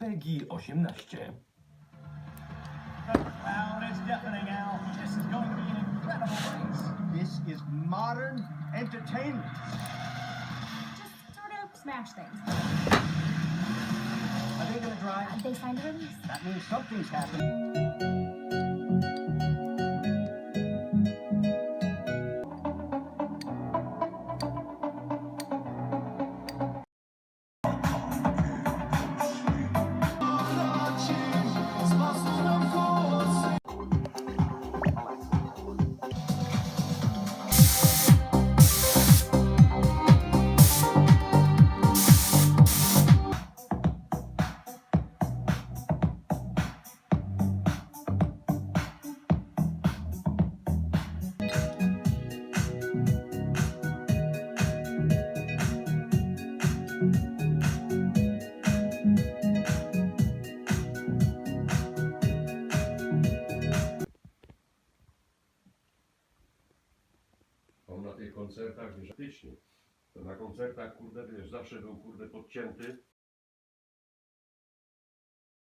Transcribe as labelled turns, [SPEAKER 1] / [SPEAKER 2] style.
[SPEAKER 1] PEGI 18.
[SPEAKER 2] Well, it's deafening, Al. This is going to be an incredible race. This is modern entertainment.
[SPEAKER 3] Just sort of smash things.
[SPEAKER 2] Are they going to drive?
[SPEAKER 3] They signed a release.
[SPEAKER 2] That means something's happened.
[SPEAKER 4] On na tych koncertach, wiesz, faktycznie, to na koncertach, kurde, wiesz, zawsze był, kurde, podcięty,